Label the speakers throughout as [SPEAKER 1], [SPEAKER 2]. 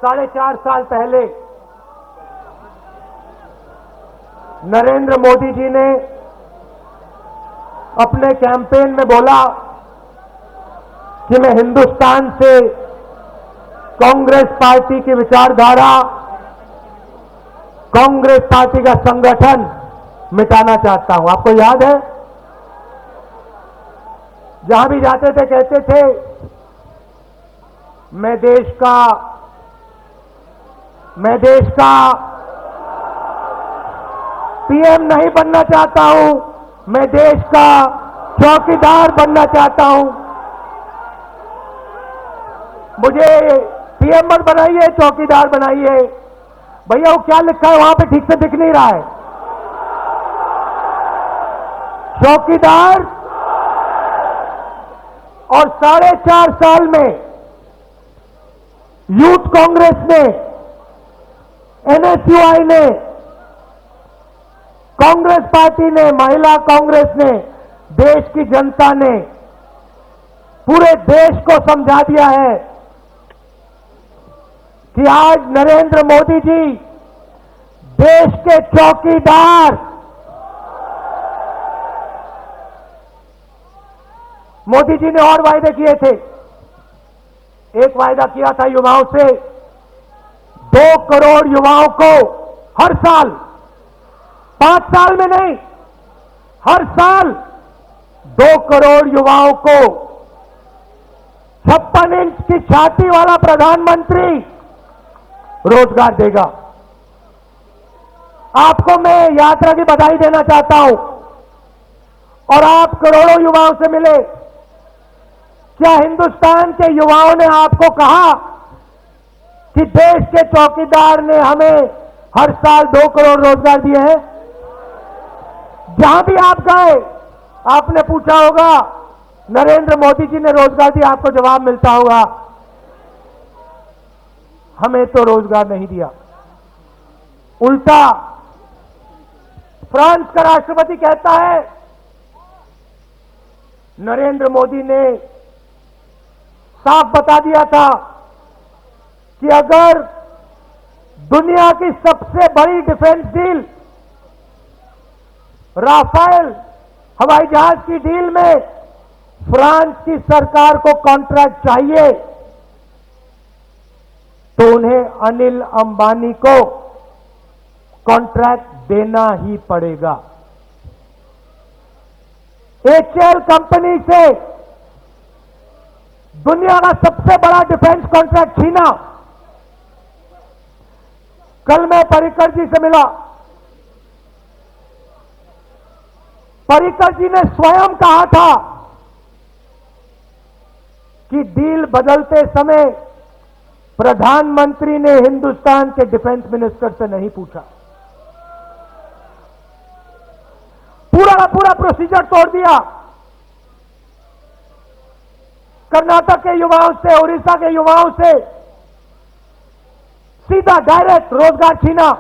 [SPEAKER 1] 4.5 साल पहले नरेंद्र मोदी जी ने अपने कैंपेन में बोला कि मैं हिंदुस्तान से कांग्रेस पार्टी की विचारधारा, कांग्रेस पार्टी का संगठन मिटाना चाहता हूं। आपको याद है, जहां भी जाते थे कहते थे मैं देश का पीएम नहीं बनना चाहता हूं, मैं देश का चौकीदार बनना चाहता हूं। मुझे पीएम मत बनाइए, चौकीदार बनाइए। भैया वो क्या लिखा है वहां पे ठीक से दिख नहीं रहा है। चौकीदार। और 4.5 साल में यूथ कांग्रेस ने, एनएसयूआई ने, कांग्रेस पार्टी ने, महिला कांग्रेस ने, देश की जनता ने पूरे देश को समझा दिया है कि आज नरेंद्र मोदी जी देश के चौकीदार। मोदी जी ने और वायदे किए थे। एक वायदा किया था युवाओं से, 2 करोड़ युवाओं को हर साल, 5 साल में नहीं, हर साल 2 करोड़ युवाओं को 56 इंच की छाती वाला प्रधानमंत्री रोजगार देगा। आपको मैं यात्रा की बधाई देना चाहता हूं और आप करोड़ों युवाओं से मिले। क्या हिंदुस्तान के युवाओं ने आपको कहा कि देश के चौकीदार ने हमें हर साल 2 करोड़ रोजगार दिए हैं? जहां भी आप गए आपने पूछा होगा नरेंद्र मोदी जी ने रोजगार दिया, आपको जवाब मिलता होगा हमें तो रोजगार नहीं दिया। उल्टा फ्रांस का राष्ट्रपति कहता है नरेंद्र मोदी ने साफ बता दिया था कि अगर दुनिया की सबसे बड़ी डिफेंस डील राफेल हवाई जहाज की डील में फ्रांस की सरकार को कॉन्ट्रैक्ट चाहिए तो उन्हें अनिल अंबानी को कॉन्ट्रैक्ट देना ही पड़ेगा। एचएएल कंपनी से दुनिया का सबसे बड़ा डिफेंस कॉन्ट्रैक्ट छीना। कल मैं पर्रिकर जी से मिला। पर्रिकर जी ने स्वयं कहा था कि डील बदलते समय प्रधानमंत्री ने हिंदुस्तान के डिफेंस मिनिस्टर से नहीं पूछा, पूरा का पूरा प्रोसीजर तोड़ दिया। कर्नाटक के युवाओं से, उड़ीसा के युवाओं से सीधा डायरेक्ट रोजगार छीना,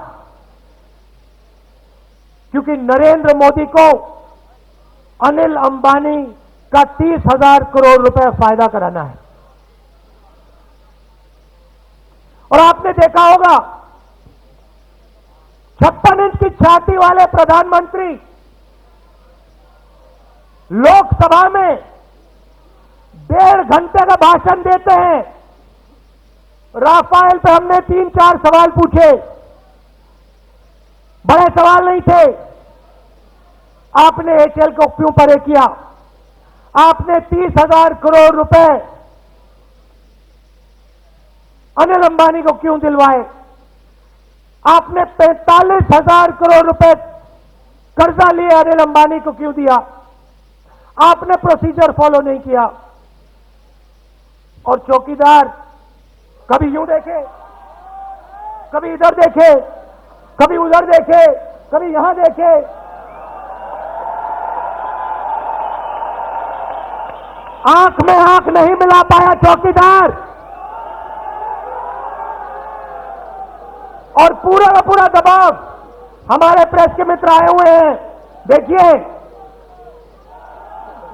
[SPEAKER 1] क्योंकि नरेंद्र मोदी को अनिल अंबानी का 30,000 करोड़ रुपए फायदा कराना है। और आपने देखा होगा 56 इंच की छाती वाले प्रधानमंत्री लोकसभा में 1.5 घंटे का भाषण देते हैं। राफेल पे हमने 3-4 सवाल पूछे, बड़े सवाल नहीं थे। आपने एचएएल को क्यों परे किया? आपने 30,000 करोड़ रुपए अनिल अंबानी को क्यों दिलवाए? आपने 45,000 करोड़ रुपए कर्जा लिए अनिल अंबानी को क्यों दिया? आपने प्रोसीजर फॉलो नहीं किया। और चौकीदार कभी यूं देखे, कभी इधर देखे, कभी उधर देखे, कभी यहां देखे। आंख में आंख नहीं मिला पाया चौकीदार। और पूरा का पूरा दबाव हमारे प्रेस के मित्र आए हुए हैं। देखिए,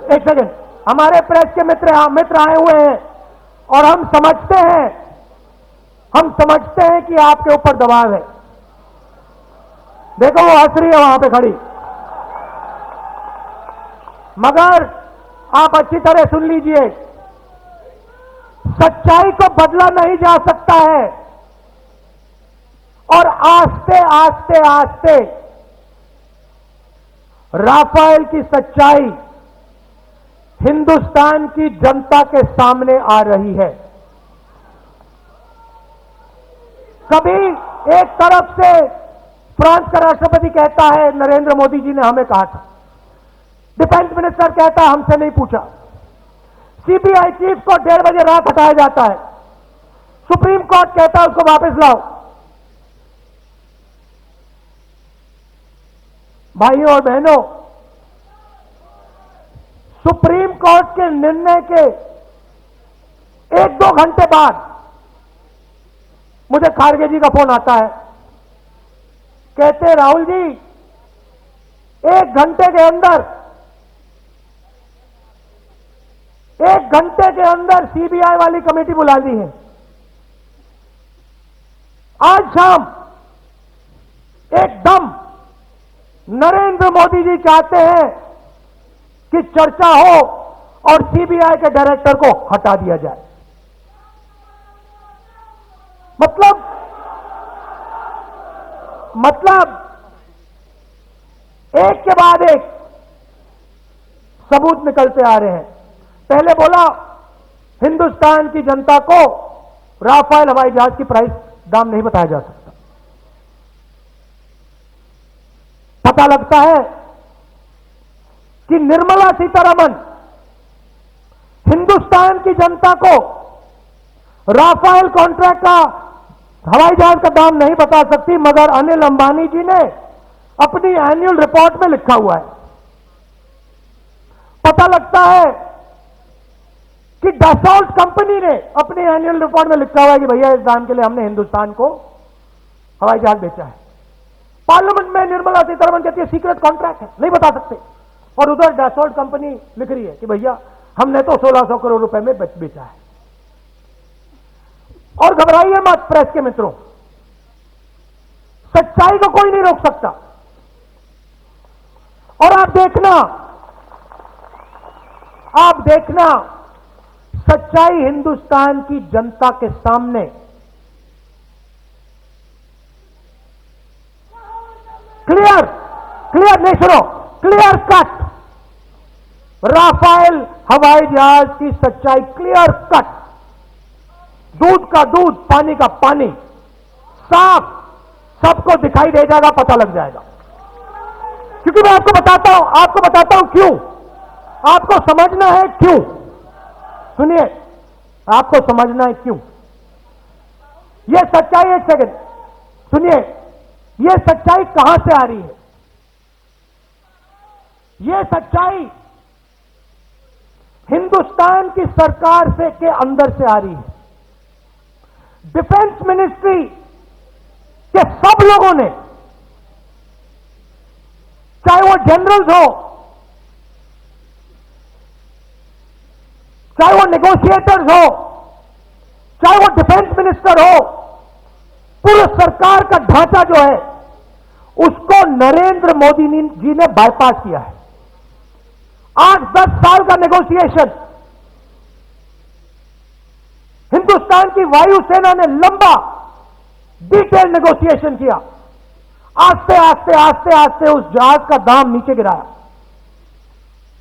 [SPEAKER 1] एक सेकंड, हमारे प्रेस के मित्र आए हुए हैं और हम समझते हैं हम समझते हैं कि आपके ऊपर दबाव है। देखो वो हंस रही है वहां पे खड़ी, मगर आप अच्छी तरह सुन लीजिए, सच्चाई को बदला नहीं जा सकता है और आस्ते आस्ते आस्ते राफेल की सच्चाई हिंदुस्तान की जनता के सामने आ रही है। कभी एक तरफ से फ्रांस का राष्ट्रपति कहता है नरेंद्र मोदी जी ने हमें कहा था, डिफेंस मिनिस्टर कहता है हमसे नहीं पूछा, सीबीआई चीफ को 1:30 बजे रात हटाया जाता है, सुप्रीम कोर्ट कहता है उसको वापस लाओ। भाइयों और बहनों, सुप्रीम कोर्ट के निर्णय के 1-2 घंटे बाद मुझे खारगे जी का फोन आता है, कहते राहुल जी 1 घंटे के अंदर सीबीआई वाली कमेटी बुला दी है। आज शाम एकदम नरेंद्र मोदी जी चाहते हैं कि चर्चा हो और सीबीआई के डायरेक्टर को हटा दिया जाए। मतलब एक के बाद एक सबूत निकलते आ रहे हैं। पहले बोला हिंदुस्तान की जनता को राफेल हवाई जहाज की प्राइस दाम नहीं बताया जा सकता। पता लगता है कि निर्मला सीतारमण हिंदुस्तान की जनता को राफेल कॉन्ट्रैक्ट का हवाई जहाज का दाम नहीं बता सकती, मगर अनिल अंबानी जी ने अपनी एनुअल रिपोर्ट में लिखा हुआ है। पता लगता है कि डसॉल्ट कंपनी ने अपनी एनुअल रिपोर्ट में लिखा हुआ है कि भैया इस दाम के लिए हमने हिंदुस्तान को हवाई जहाज बेचा है। पार्लियामेंट में निर्मला सीतारमण कहती है सीक्रेट कॉन्ट्रैक्ट है, नहीं बता सकते, और उधर डसॉल्ट कंपनी लिख रही है कि भैया हमने तो 1600 करोड़ रुपए में बेचा है। और घबराइए मत प्रेस के मित्रों, सच्चाई को कोई नहीं रोक सकता। और आप देखना सच्चाई हिंदुस्तान की जनता के सामने क्लियर नहीं सुनो, क्लियर कट राफेल हवाई जहाज की सच्चाई क्लियर कट, दूध का दूध पानी का पानी, साफ सबको दिखाई दे जाएगा, पता लग जाएगा। क्योंकि मैं आपको बताता हूं क्यों, आपको समझना है क्यों। सुनिए, आपको समझना है क्यों यह सच्चाई, एक सेकंड सुनिए, यह सच्चाई कहां से आ रही है। यह सच्चाई हिंदुस्तान की सरकार से के अंदर से आ रही है। डिफेंस मिनिस्ट्री के सब लोगों ने, चाहे वो जनरल्स हो, चाहे वो नेगोशिएटर्स हो, चाहे वो डिफेंस मिनिस्टर हो, पूरे सरकार का ढांचा जो है उसको नरेंद्र मोदी जी ने बाईपास किया है। 8-10 साल का नेगोशिएशन, हिंदुस्तान की वायुसेना ने लंबा डिटेल नेगोशिएशन किया, आस्ते आस्ते उस जहाज का दाम नीचे गिराया,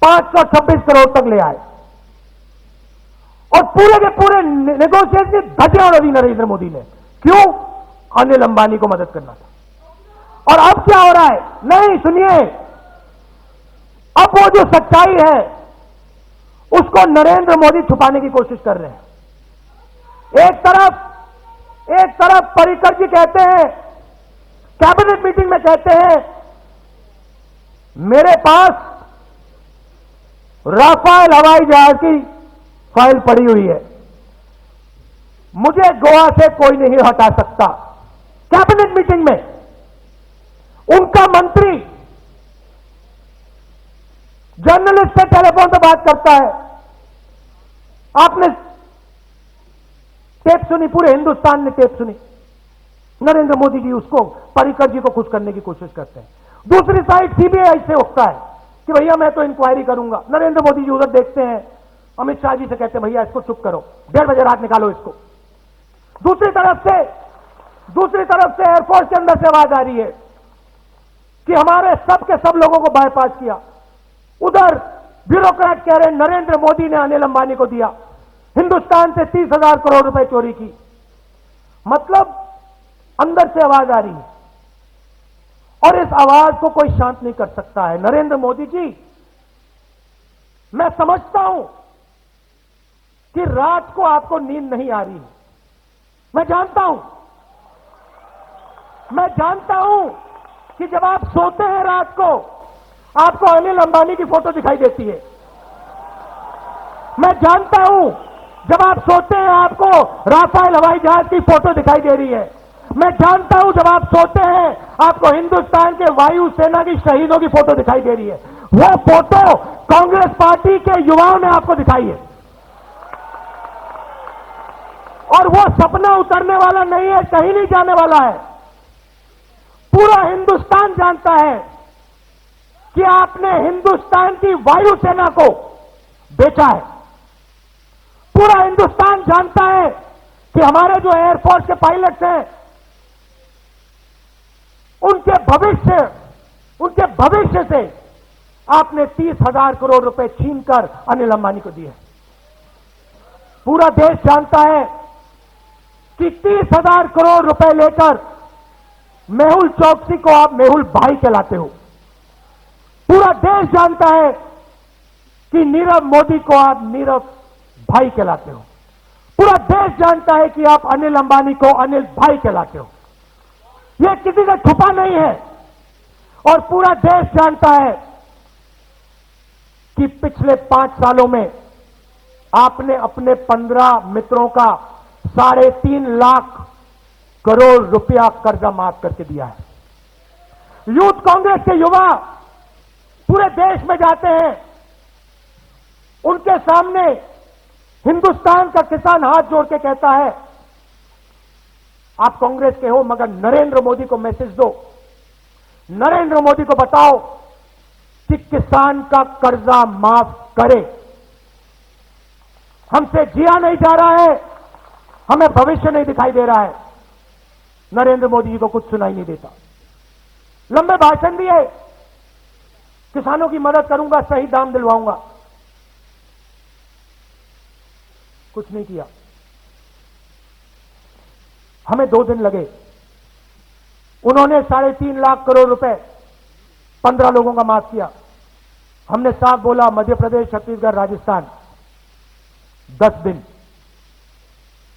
[SPEAKER 1] 526 करोड़ तक ले आए, और पूरे के पूरे नेगोशिएशन की धज्जियां उड़ा दी नरेंद्र मोदी ने। क्यों? अनिल अंबानी को मदद करना था। और अब क्या हो रहा है? नहीं, सुनिए, अब वो जो सच्चाई है उसको नरेंद्र मोदी छुपाने की कोशिश कर रहे हैं। एक तरफ पर्रिकर जी कहते हैं, कैबिनेट मीटिंग में कहते हैं, मेरे पास राफेल हवाई जहाज की फाइल पड़ी हुई है, मुझे गोवा से कोई नहीं हटा सकता। कैबिनेट मीटिंग में उनका मंत्री जर्नलिस्ट से टेलीफोन पर बात करता है, आपने टेप सुनी, पूरे हिंदुस्तान ने टेप सुनी। नरेंद्र मोदी जी उसको, पर्रिकर जी को खुश करने की कोशिश करते हैं। दूसरी साइड सीबीआई से उठता है कि भैया मैं तो इंक्वायरी करूंगा। नरेंद्र मोदी जी उधर देखते हैं, अमित शाह जी से कहते हैं भैया इसको चुप करो, 1:30 बजे रात निकालो इसको। दूसरी तरफ से एयरफोर्स के अंदर से आवाज आ रही है कि हमारे सब के सब लोगों को बायपास किया। उधर ब्यूरोक्रेट कह रहे हैं नरेंद्र मोदी ने अनिल अंबानी को दिया, हिंदुस्तान से 30,000 करोड़ रुपए चोरी की। मतलब अंदर से आवाज आ रही है और इस आवाज को कोई शांत नहीं कर सकता है। नरेंद्र मोदी जी, मैं समझता हूं कि रात को आपको नींद नहीं आ रही है। मैं जानता हूं कि जब आप सोते हैं रात को, आपको अनिल अंबानी की फोटो दिखाई देती है। मैं जानता हूं जब आप सोते हैं आपको राफेल हवाई जहाज की फोटो दिखाई दे रही है। मैं जानता हूं जब आप सोते हैं आपको हिंदुस्तान के वायुसेना की शहीदों की फोटो दिखाई दे रही है। वो फोटो कांग्रेस पार्टी के युवाओं ने आपको दिखाई है और वो सपना उतरने वाला नहीं है, कहीं नहीं जाने वाला है। पूरा हिंदुस्तान जानता है कि आपने हिंदुस्तान की वायुसेना को बेचा है। पूरा हिंदुस्तान जानता है कि हमारे जो एयरफोर्स के पायलट्स हैं उनके भविष्य से आपने 30,000 करोड़ रुपए छीनकर अनिल अंबानी को दिए। पूरा देश जानता है कि 30,000 करोड़ रुपए लेकर मेहुल चौकसी को आप मेहुल भाई कहलाते हो। पूरा देश जानता है कि नीरव मोदी को आप नीरव भाई कहलाते हो। पूरा देश जानता है कि आप अनिल अंबानी को अनिल भाई कहलाते हो। यह किसी से छुपा नहीं है और पूरा देश जानता है कि पिछले 5 सालों में आपने अपने 15 मित्रों का 3.5 लाख करोड़ रुपया कर्जा माफ करके दिया है। यूथ कांग्रेस के युवा पूरे देश में जाते हैं, उनके सामने हिंदुस्तान का किसान हाथ जोड़ के कहता है आप कांग्रेस के हो मगर नरेंद्र मोदी को मैसेज दो, नरेंद्र मोदी को बताओ कि किसान का कर्जा माफ करे। हमसे जिया नहीं जा रहा है, हमें भविष्य नहीं दिखाई दे रहा है। नरेंद्र मोदी जी को कुछ सुनाई नहीं देता। लंबे भाषण दिए, किसानों की मदद करूंगा, सही दाम दिलवाऊंगा, कुछ नहीं किया। हमें 2 दिन लगे। उन्होंने 3.5 लाख करोड़ रुपए 15 लोगों का माफ किया। हमने साफ बोला मध्य प्रदेश, छत्तीसगढ़, राजस्थान 10 दिन।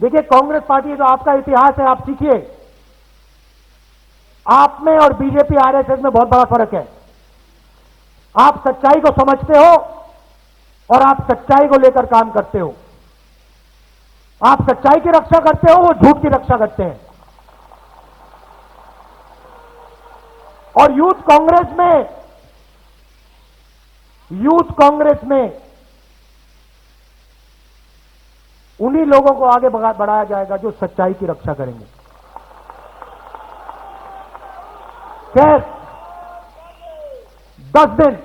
[SPEAKER 1] देखिए कांग्रेस पार्टी जो आपका इतिहास है, आप सीखिए। आप में और बीजेपी आरएसएस में बहुत बड़ा फर्क है। आप सच्चाई को समझते हो और आप सच्चाई को लेकर काम करते हो। आप सच्चाई की रक्षा करते हो, वो झूठ की रक्षा करते हैं। और यूथ कांग्रेस में उन्हीं लोगों को आगे बढ़ाया जाएगा जो सच्चाई की रक्षा करेंगे। खैर 10 दिन,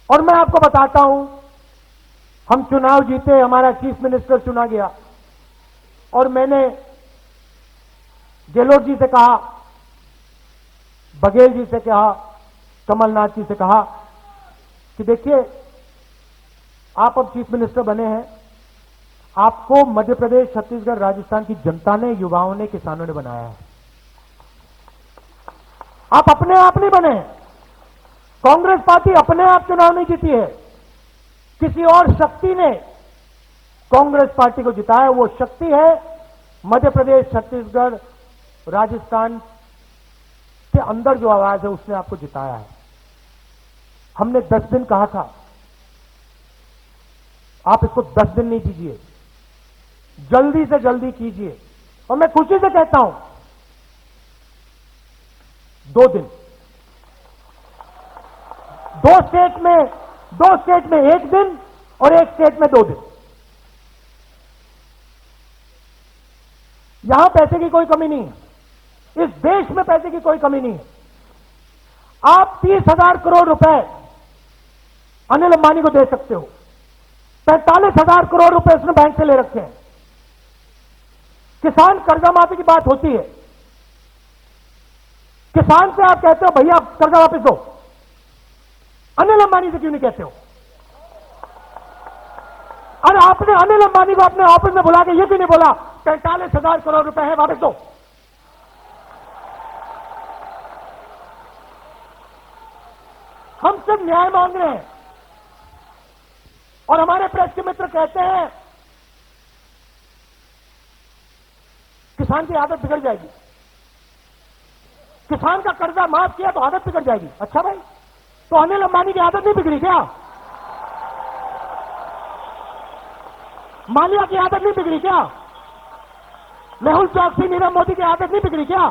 [SPEAKER 1] और मैं आपको बताता हूं, हम चुनाव जीते, हमारा चीफ मिनिस्टर चुना गया और मैंने गहलोत जी से कहा, बघेल जी से कहा, कमलनाथ जी से कहा कि देखिए आप अब चीफ मिनिस्टर बने हैं, आपको मध्य प्रदेश, छत्तीसगढ़, राजस्थान की जनता ने, युवाओं ने, किसानों ने बनाया है। आप अपने आप नहीं बने। कांग्रेस पार्टी अपने आप चुनाव नहीं जीती है, किसी और शक्ति ने कांग्रेस पार्टी को जिताया। वो शक्ति है मध्य प्रदेश, छत्तीसगढ़, राजस्थान के अंदर जो आवाज है उसने आपको जिताया है। हमने 10 दिन कहा था, आप इसको 10 दिन नहीं कीजिए, जल्दी से जल्दी कीजिए। और मैं खुशी से कहता हूं 2 दिन। 2 स्टेट में 1 दिन और 1 स्टेट में 2 दिन। यहां पैसे की कोई कमी नहीं है, इस देश में पैसे की कोई कमी नहीं है। आप 30,000 करोड़ रुपए अनिल अंबानी को दे सकते हो, 45,000 करोड़ रुपए उसने बैंक से ले रखे हैं। किसान कर्जा माफी की बात होती है, किसान से आप कहते हो भैया कर्जा वापस दो, अनिल अंबानी से क्यों नहीं कहते हो? अरे आपने अनिल अंबानी को अपने ऑफिस में बुला के ये क्यों नहीं बोला 45,000 करोड़ रुपए है वापस दो? हम सिर्फ न्याय मांग रहे हैं। और हमारे प्रेस के मित्र कहते हैं किसान की आदत बिगड़ जाएगी, किसान का कर्जा माफ किया तो आदत बिगड़ जाएगी। अच्छा भाई, तो अनिल अंबानी की आदत नहीं बिगड़ी क्या? मालिया की आदत नहीं बिगड़ी क्या? मेहुल चौकसी, नीरव मोदी की आदत नहीं बिगड़ी क्या?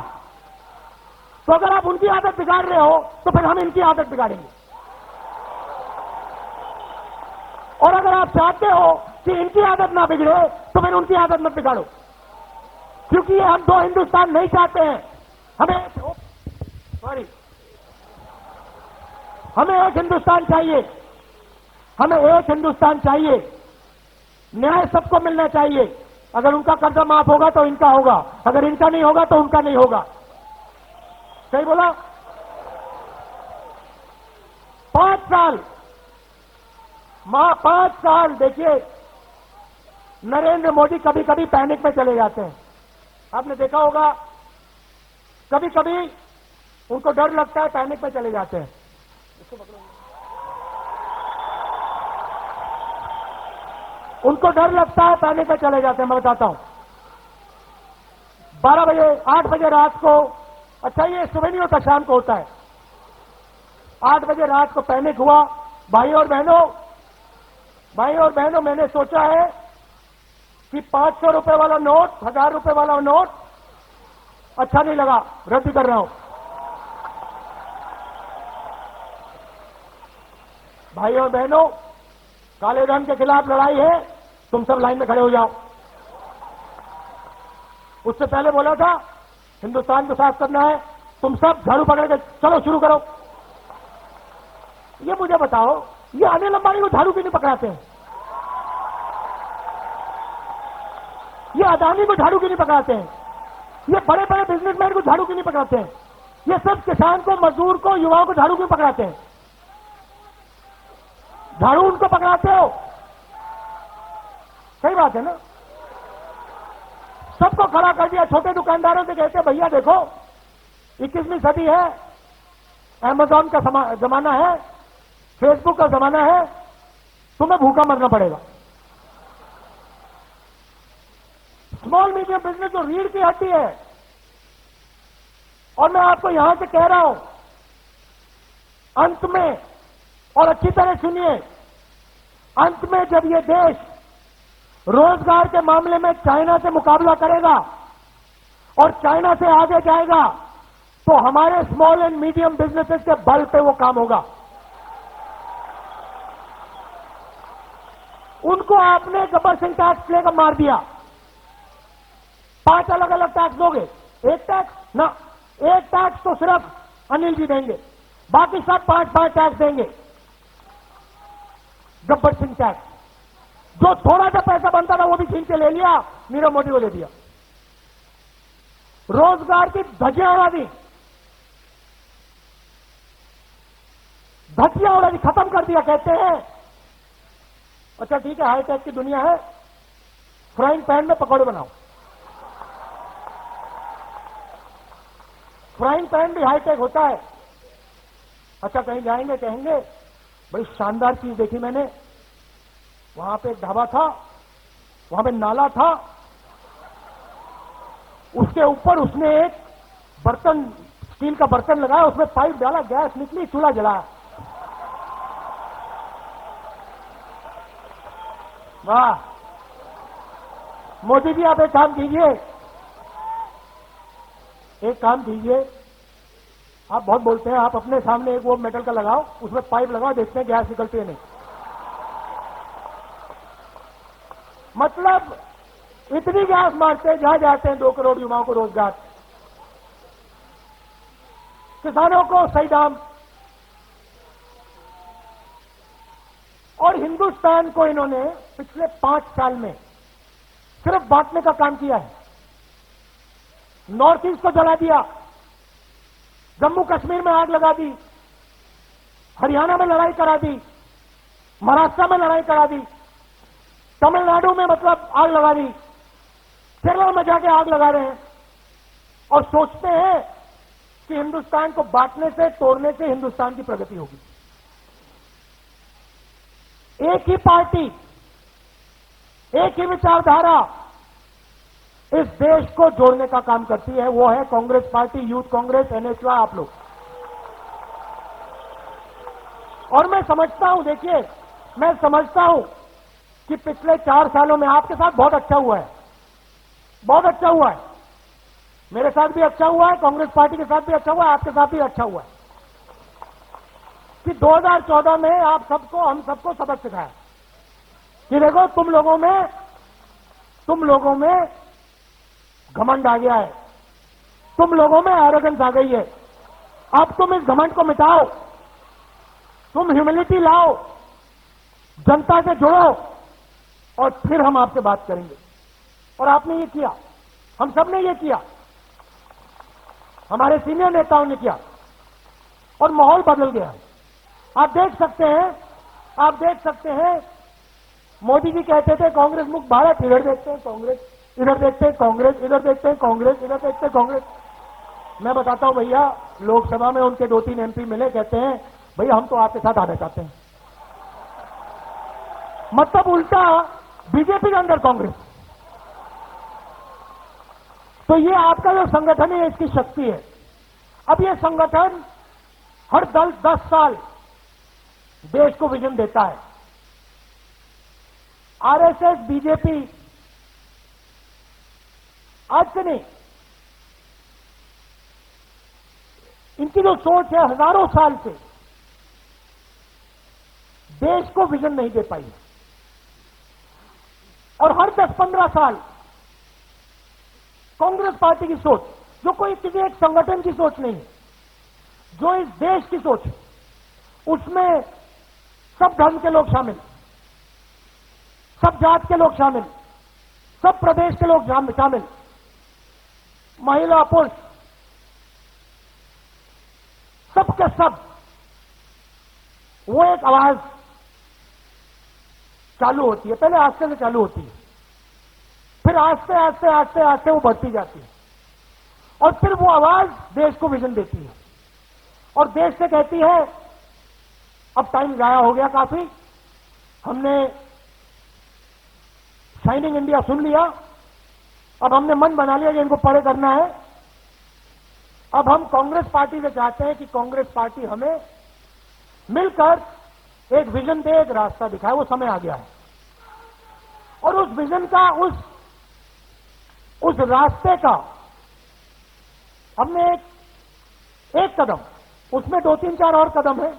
[SPEAKER 1] तो अगर आप उनकी आदत बिगाड़ रहे हो तो फिर हम इनकी आदत बिगाड़ेंगे। और अगर आप चाहते हो कि इनकी आदत ना बिगड़े तो फिर उनकी आदत मत बिगाड़ो, क्योंकि हम दो हिंदुस्तान नहीं चाहते हैं। हमें एक हिंदुस्तान चाहिए, हमें एक हिंदुस्तान चाहिए। न्याय सबको मिलना चाहिए। अगर उनका कर्जा माफ होगा तो इनका होगा, अगर इनका नहीं होगा तो उनका नहीं होगा। सही बोला? 5 साल देखिए, नरेंद्र मोदी कभी कभी पैनिक में चले जाते हैं। आपने देखा होगा, कभी कभी उनको डर लगता है, पैनिक में चले जाते हैं। उनको डर लगता है, पैनिक में चले जाते हैं। मैं बताता हूं, 12 बजे 8 बजे रात को, अच्छा ये सुबह नहीं होता, शाम को होता है, 8 बजे रात को पैनिक हुआ। भाई और बहनों, मैंने सोचा है कि 500 रुपए वाला नोट, 1000 रुपए वाला नोट अच्छा नहीं लगा, रद्द कर रहा हूं। भाई और बहनों, काले धन के खिलाफ लड़ाई है, तुम सब लाइन में खड़े हो जाओ। उससे पहले बोला था हिंदुस्तान को साफ करना है, तुम सब झाड़ू पकड़ के चलो शुरू करो। ये मुझे बताओ, ये अनिल अंबानी को झाड़ू क्यों नहीं पकड़ाते हैं? ये अदानी को झाड़ू क्यों नहीं पकड़ाते हैं? ये बड़े बड़े बिजनेसमैन को झाड़ू क्यों नहीं पकड़ाते हैं? ये सब किसान को, मजदूर को, युवाओं को झाड़ू क्यों पकड़ाते हैं? झाड़ू उनको पकड़ाते हो, सही बात है ना? सबको खड़ा कर दिया। छोटे दुकानदारों से कहते भैया देखो 21वीं सदी है, अमेज़न का जमाना है, फेसबुक का जमाना है, तुम्हें भूखा मरना पड़ेगा। स्मॉल मीडियम बिजनेस जो रीढ़ की हड्डी है, और मैं आपको यहां से कह रहा हूं, अंत में, और अच्छी तरह सुनिए, अंत में जब ये देश रोजगार के मामले में चाइना से मुकाबला करेगा और चाइना से आगे जाएगा, तो हमारे स्मॉल एंड मीडियम बिजनेसेस के बल पे वो काम होगा। उनको आपने गब्बर सिंह टैक्स लेकर मार दिया। 5 अलग अलग टैक्स दोगे, एक टैक्स ना, एक टैक्स तो सिर्फ अनिल जी देंगे, बाकी सब 5 टैक्स देंगे। गब्बर सिंह टैक्स, जो थोड़ा सा पैसा बनता था वो भी छीन के ले लिया, नीरव मोदी को ले दिया। रोजगार की धज्जियां उड़ा दी, धज्जियां उड़ा दी, खत्म कर दिया। कहते हैं अच्छा ठीक है, हाईटेक की दुनिया है, फ्राइंग पैन में पकौड़े बनाओ। फ्राइंग पैन भी हाईटेक होता है। अच्छा कहीं जाएंगे, कहेंगे बड़ी शानदार चीज देखी मैंने, वहां पे एक ढाबा था, वहां पे नाला था, उसके ऊपर उसने एक बर्तन, स्टील का बर्तन लगाया, उसमें पाइप डाला, गैस निकली, चूल्हा जलाया। वाह! मोदी जी आप एक काम कीजिए, आप बहुत बोलते हैं, आप अपने सामने एक वो मेटल का लगाओ, उसमें पाइप लगाओ, देखते हैं गैस निकलती है नहीं। मतलब इतनी गैस मारते हैं, जहां जाते हैं 2 करोड़ युवाओं को रोजगार, किसानों को सही दाम, और हिंदुस्तान को इन्होंने पिछले 5 साल में सिर्फ बांटने का काम किया है। नॉर्थ ईस्ट को जला दिया, जम्मू कश्मीर में आग लगा दी, हरियाणा में लड़ाई करा दी, महाराष्ट्र में लड़ाई करा दी, तमिलनाडु में मतलब आग लगा दी, केरल में जाके आग लगा रहे हैं और सोचते हैं कि हिंदुस्तान को बांटने से, तोड़ने से हिंदुस्तान की प्रगति होगी। एक ही पार्टी, एक ही विचारधारा इस देश को जोड़ने का काम करती है, वो है Congress party, youth Congress, NSUI, आप लोग। और मैं समझता हूं, देखिए, मैं समझता हूं कि पिछले 4 सालों में आपके साथ बहुत अच्छा हुआ है, बहुत अच्छा हुआ है, मेरे साथ भी अच्छा हुआ है, कांग्रेस पार्टी के साथ भी अच्छा हुआ है, आपके साथ भी अच्छा हुआ है कि 2014 में आप सबको, हम सबको सबक सिखाया कि देखो तुम लोगों में घमंड आ गया है, तुम लोगों में एरोगेंस आ गई है, अब तुम इस घमंड को मिटाओ, तुम ह्यूमिलिटी लाओ, जनता से जुड़ो और फिर हम आपसे बात करेंगे। और आपने ये किया, हम सब ने ये किया, हमारे सीनियर नेताओं ने किया और माहौल बदल गया। आप देख सकते हैं, मोदी जी कहते थे कांग्रेस मुक्त भारत, इधर देखते हैं कांग्रेस, इधर देखते हैं कांग्रेस, इधर देखते हैं कांग्रेस, इधर देखते हैं कांग्रेस। मैं बताता हूं भैया, लोकसभा में उनके 2-3 एमपी मिले, कहते हैं भैया हम तो आपके साथ आना चाहते हैं। मतलब उल्टा बीजेपी के अंदर कांग्रेस। तो ये आपका जो संगठन है, इसकी शक्ति है। अब ये संगठन हर 10 साल देश को विजन देता है। आरएसएस, बीजेपी आज से नहीं, इनकी जो सोच है हजारों साल से देश को विजन नहीं दे पाई। और हर 10-15 साल कांग्रेस पार्टी की सोच, जो कोई किसी एक संगठन की सोच नहीं है, जो इस देश की सोच है, उसमें सब धर्म के लोग शामिल, सब जात के लोग शामिल, सब प्रदेश के लोग शामिल, महिला पुरुष, सबके सब, वो एक आवाज चालू होती है। पहले आस्ते से चालू होती है, फिर आस्ते आस्ते आस्ते आस्ते वो बढ़ती जाती है और फिर वो आवाज देश को विजन देती है और देश से कहती है अब टाइम जाया हो गया काफी, हमने शाइनिंग इंडिया सुन लिया, अब हमने मन बना लिया कि इनको परे करना है। अब हम कांग्रेस पार्टी से चाहते हैं कि कांग्रेस पार्टी हमें मिलकर एक विजन दे, एक रास्ता दिखाए। वो समय आ गया है और उस विजन का, उस रास्ते का हमने एक कदम, उसमें 2-3-4 और कदम है,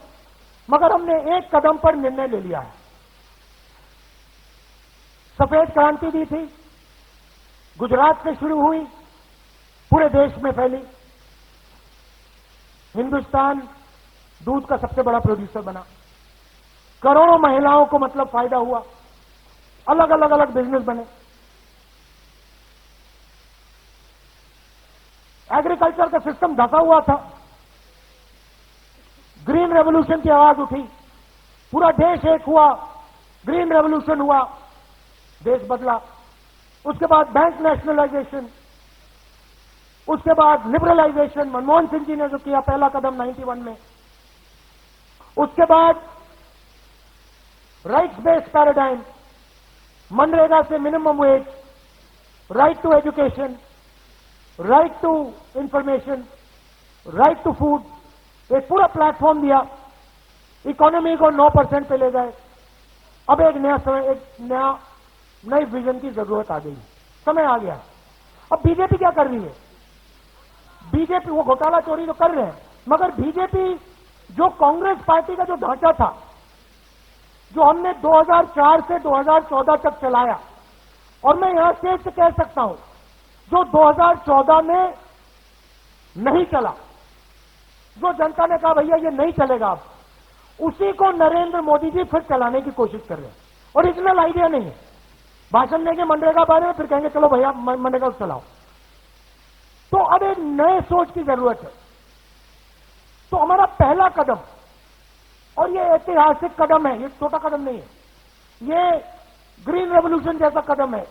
[SPEAKER 1] मगर हमने एक कदम पर निर्णय ले लिया है। सफेद क्रांति दी थी, गुजरात से शुरू हुई, पूरे देश में फैली। हिंदुस्तान दूध का सबसे बड़ा प्रोड्यूसर बना, करोड़ों महिलाओं को मतलब फायदा हुआ, अलग अलग बिजनेस बने। एग्रीकल्चर का सिस्टम धसा हुआ था, ग्रीन रेवोल्यूशन की आवाज उठी, पूरा देश एक हुआ, ग्रीन रेवोल्यूशन हुआ, देश बदला। उसके बाद बैंक नेशनलाइजेशन, उसके बाद लिबरलाइजेशन, मनमोहन सिंह जी ने जो किया पहला कदम 91 में, उसके बाद राइट्स बेस्ड पैराडाइम, मनरेगा से minimum wage, right to education, right to information, right to food, एक पूरा प्लेटफॉर्म दिया, इकोनॉमी को 9% पे ले गए। अब एक नई विजन की जरूरत आ गई, समय आ गया। अब बीजेपी क्या कर रही है? बीजेपी वो घोटाला चोरी तो कर रहे हैं, मगर बीजेपी जो कांग्रेस पार्टी का जो ढांचा था, जो हमने 2004 से 2014 तक चलाया, और मैं यहां से कह सकता हूं, जो 2014 में नहीं चला, जो जनता ने कहा भैया ये नहीं चलेगा, अब उसी को नरेंद्र मोदी जी फिर चलाने की कोशिश कर रहे हैं। ओरिजिनल आइडिया नहीं है, भाषण देंगे मनरेगा बारे में, फिर कहेंगे चलो भैया मनरेगा चलाओ। तो अब एक नए सोच की जरूरत है। तो हमारा पहला कदम, और ये ऐतिहासिक कदम है, ये छोटा कदम नहीं है, ये ग्रीन रेवोल्यूशन जैसा कदम है,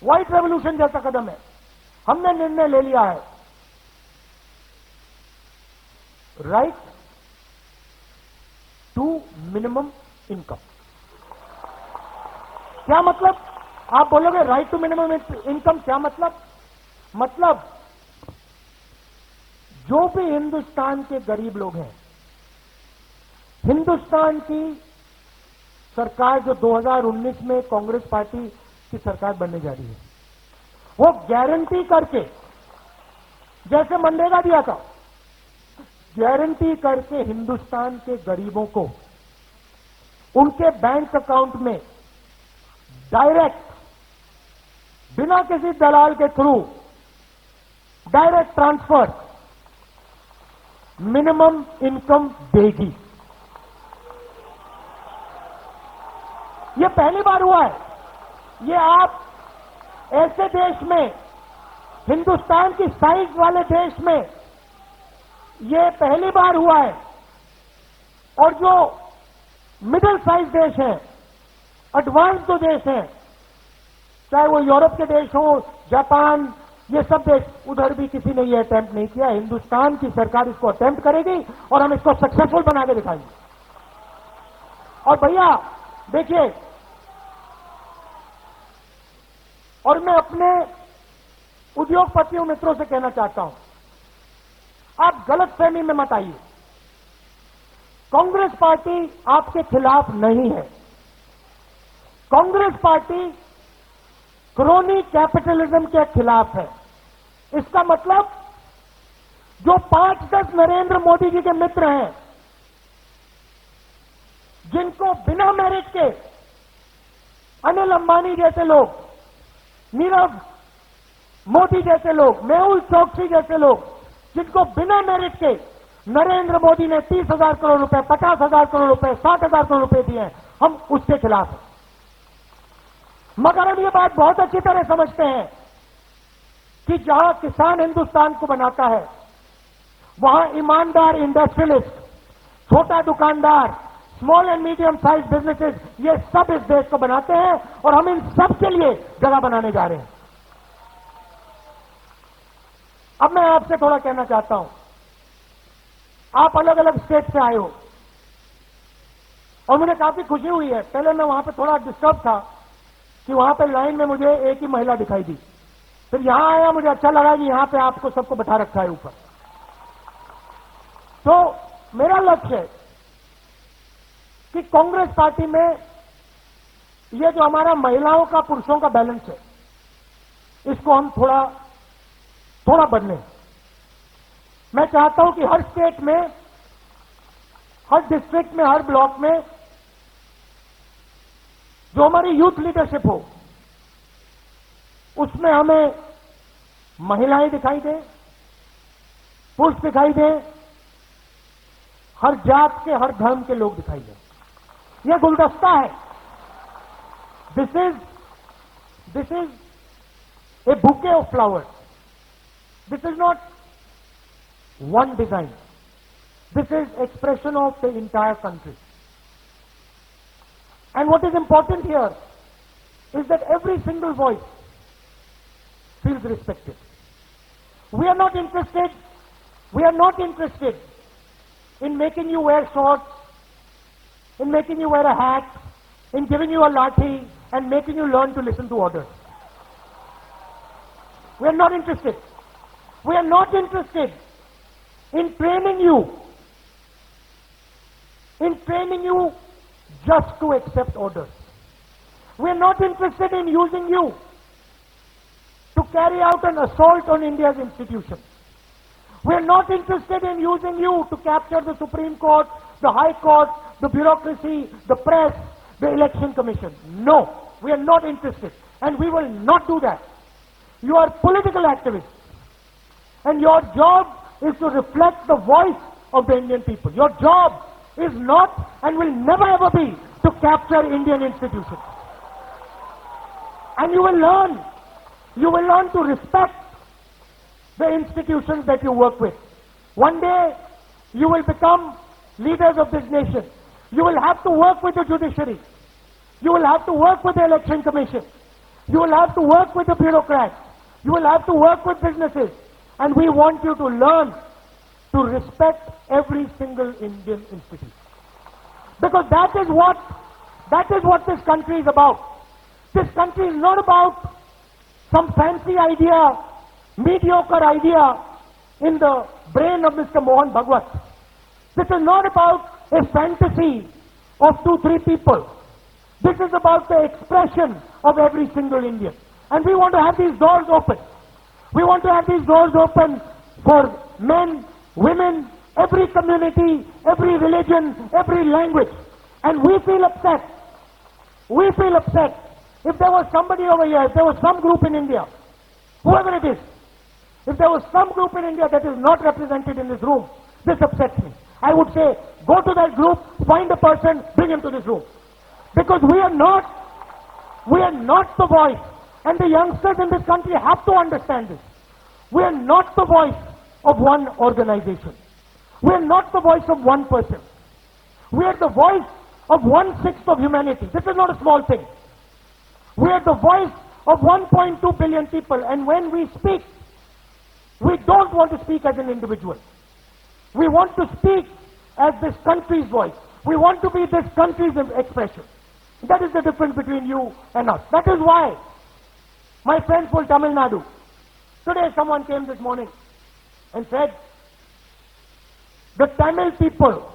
[SPEAKER 1] व्हाइट रेवोल्यूशन जैसा कदम है। हमने निर्णय ले लिया है, राइट टू मिनिमम इनकम। क्या मतलब? आप बोलोगे राइट टू मिनिमम इनकम क्या मतलब? मतलब जो भी हिंदुस्तान के गरीब लोग हैं, हिंदुस्तान की सरकार जो 2019 में कांग्रेस पार्टी की सरकार बनने जा रही है, वो गारंटी करके, जैसे मनरेगा दिया था, गारंटी करके हिंदुस्तान के गरीबों को उनके बैंक अकाउंट में डायरेक्ट, बिना किसी दलाल के through direct transfer minimum income देगी। ये पहली बार हुआ है। ये आप ऐसे देश में, हिंदुस्तान की साइज वाले देश में ये पहली बार हुआ है। और जो मिडिल साइज देश हैं, एडवांस जो देश हैं, चाहे वो यूरोप के देश हो, जापान, ये सब देश, उधर भी किसी ने ये अटेम्प्ट नहीं किया। हिंदुस्तान की सरकार इसको अटेम्प्ट करेगी और हम इसको सक्सेसफुल बना के दिखाएंगे। और भैया देखिए, और मैं अपने उद्योगपतियों मित्रों से कहना चाहता हूं, आप गलतफहमी में मत आइए। कांग्रेस पार्टी आपके खिलाफ नहीं है। कांग्रेस पार्टी क्रोनी कैपिटलिज्म के खिलाफ है। इसका मतलब जो 5-10 नरेंद्र मोदी जी के मित्र हैं, जिनको बिना मेरिट के अनिल अंबानी जैसे लोग, नीरव मोदी जैसे लोग, मेहुल चोकसी जैसे लोग, जिनको बिना मेरिट के नरेंद्र मोदी ने 30,000 करोड़ रुपए, 50,000 करोड़ रुपए, 60,000 करोड़ रुपए दिए हैं, हम उसके खिलाफ हैं। मगर हम ये बात बहुत अच्छी तरह समझते हैं कि जहां किसान हिंदुस्तान को बनाता है, वहां ईमानदार इंडस्ट्रियलिस्ट, छोटा दुकानदार, small and medium size businesses, ये सब इस देश को बनाते हैं और हम इन सब के लिए जगह बनाने जा रहे हैं। अब मैं आपसे थोड़ा कहना चाहता हूं, आप अलग अलग स्टेट से आए हो और मुझे काफी खुशी हुई है। पहले मैं वहां पे थोड़ा डिस्टर्ब था कि वहां पे लाइन में मुझे एक ही महिला दिखाई दी, फिर यहां आया, मुझे अच्छा लगा कि यहां पे आपको सबको बैठा रखा है ऊपर। तो मेरा लक्ष्य है कि कांग्रेस पार्टी में ये जो हमारा महिलाओं का पुरुषों का बैलेंस है, इसको हम थोड़ा बदलें। मैं चाहता हूं कि हर स्टेट में, हर डिस्ट्रिक्ट में, हर ब्लॉक में जो हमारी यूथ लीडरशिप हो, उसमें हमें महिलाएं दिखाई दें, पुरुष दिखाई दें, हर जात के, हर धर्म के लोग दिखाई दें। यह गुलदस्ता है। This is a bouquet of flowers. This is not one design. This is expression of the entire country. And what is important here is that every single voice feels respected. We are not interested in making you wear shorts, in making you wear a hat, in giving you a lathi and making you learn to listen to orders. We are not interested. We are not interested in training you just to accept orders. We are not interested in using you to carry out an assault on India's institutions. We are not interested in using you to capture the Supreme Court, the High Court, the bureaucracy, the press, the Election Commission. No, We are not interested. And we will not do that. You are political activists. And your job is to reflect the voice of the Indian people. Your job is not and will never ever be to capture Indian institutions. And you will learn to respect the institutions that you work with. One day, you will become leaders of this nation. You will have to work with the judiciary. You will have to work with the election commission. You will have to work with the bureaucrats. You will have to work with businesses. And we want you to learn to respect every single Indian institution. Because that is what this country is about. This country is not about some fancy idea, mediocre idea in the brain of Mr. Mohan Bhagwat. This is not about a fantasy of 2-3 people. This is about the expression of every single Indian. And we want to have these doors open. We want to have these doors open for men, women, every community, every religion, every language. And we feel upset. We feel upset. If there was somebody over here, if there was some group in India, whoever it is, if there was some group in India that is not represented in this room, this upsets me. I would say, go to that group, find a person, bring him to this room. Because we are not the voice. And the youngsters in this country have to understand this. We are not the voice of one organization. We are not the voice of one person. We are the voice of 1/6 of humanity. This is not a small thing. We are the voice of 1.2 billion people. And when we speak, we don't want to speak as an individual. We want to speak as this country's voice. We want to be this country's expression. That is the difference between you and us. That is why my friends from Tamil Nadu, today someone came this morning and said, the Tamil people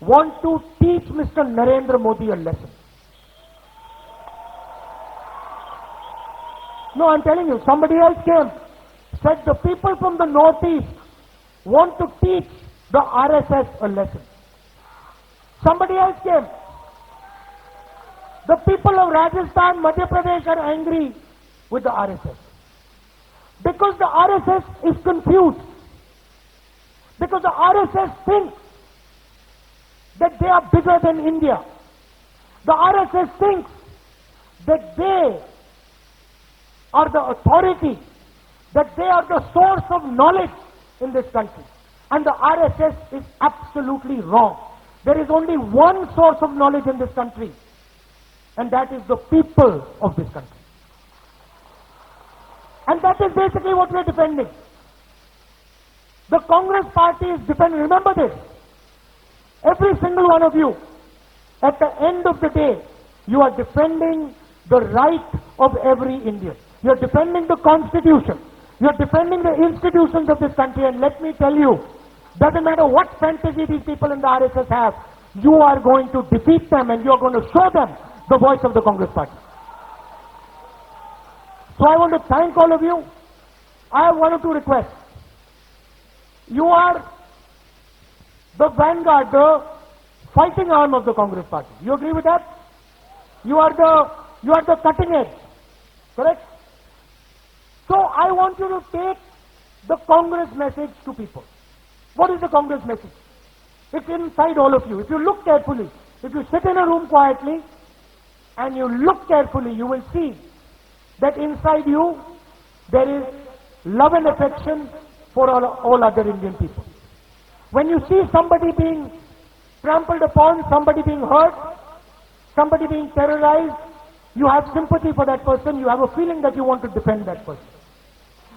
[SPEAKER 1] want to teach Mr. Narendra Modi a lesson. No, I'm telling you, somebody else came, said the people from the northeast want to teach the RSS a lesson. Somebody else came. The people of Rajasthan, Madhya Pradesh are angry with the RSS. Because the RSS is confused. Because the RSS thinks that they are bigger than India. The RSS thinks that they are the authority, that they are the source of knowledge in this country. And the RSS is absolutely wrong. There is only one source of knowledge in this country, and that is the people of this country. And that is basically what we are defending. The Congress party is defending, remember this, every single one of you, at the end of the day, you are defending the right of every Indian. You are defending the Constitution. You are defending the institutions of this country. And let me tell you, doesn't matter what fantasy these people in the RSS have, you are going to defeat them and you are going to show them the voice of the Congress party. So I want to thank all of you. I have one or two requests. You are the vanguard, the fighting arm of the Congress party. You agree with that? You are the cutting edge. Correct? So I want you to take the Congress message to people. What is the Congress message? It's inside all of you. If you look carefully, if you sit in a room quietly and you look carefully, you will see that inside you there is love and affection for all other Indian people. When you see somebody being trampled upon, somebody being hurt, somebody being terrorized, you have sympathy for that person, you have a feeling that you want to defend that person.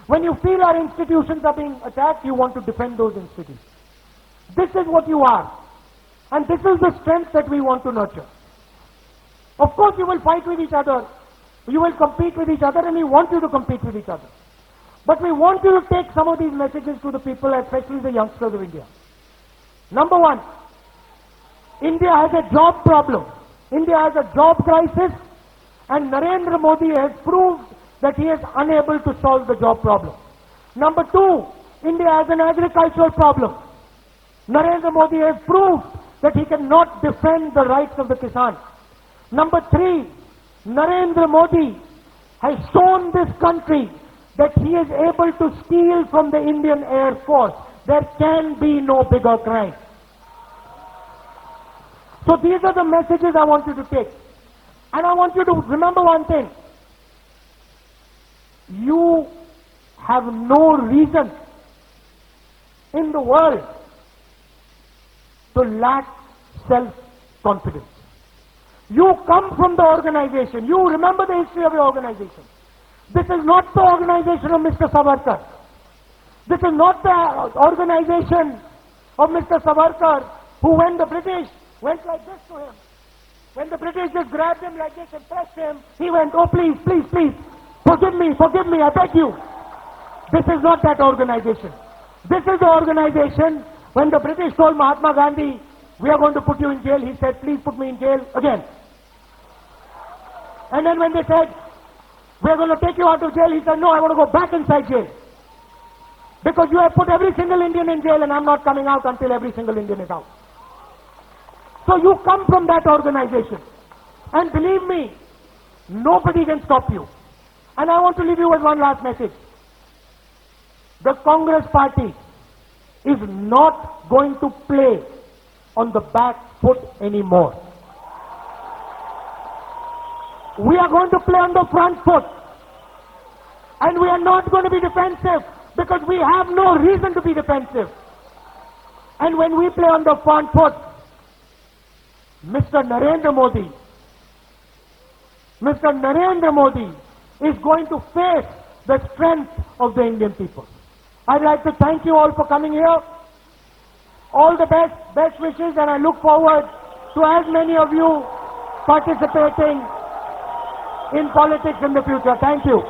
[SPEAKER 1] When you feel our institutions are being attacked, you want to defend those institutions. This is what you are. And this is the strength that we want to nurture. Of course you will fight with each other, you will compete with each other, and we want you to compete with each other. But we want you to take some of these messages to the people, especially the youngsters of India. Number one, India has a job problem. India has a job crisis, and Narendra Modi has proved that he is unable to solve the job problem. Number two, India has an agricultural problem. Narendra Modi has proved that he cannot defend the rights of the Kisan. Number three, Narendra Modi has shown this country that he is able to steal from the Indian Air Force. There can be no bigger crime. So these are the messages I want you to take. And I want you to remember one thing. You have no reason in the world to lack self-confidence. You come from the organization. You remember the history of your organization. This is not the organization of Mr. Savarkar. This is not the organization of Mr. Savarkar who, when the British went like this to him, when the British just grabbed him like this and pressed him, he went, "Oh, please, please, please, forgive me, I beg you." This is not that organization. This is the organization when the British told Mahatma Gandhi, "We are going to put you in jail," he said, "Please put me in jail again." And then when they said, "We are going to take you out of jail," he said, "No, I want to go back inside jail. Because you have put every single Indian in jail and I'm not coming out until every single Indian is out." So you come from that organization. And believe me, nobody can stop you. And I want to leave you with one last message. The Congress party is not going to play on the back foot anymore. We are going to play on the front foot. And we are not going to be defensive because we have no reason to be defensive. And when we play on the front foot, Mr. Narendra Modi is going to face the strength of the Indian people. I'd like to thank you all for coming here. All the best wishes, and I look forward to as many of you participating in politics in the future. Thank you.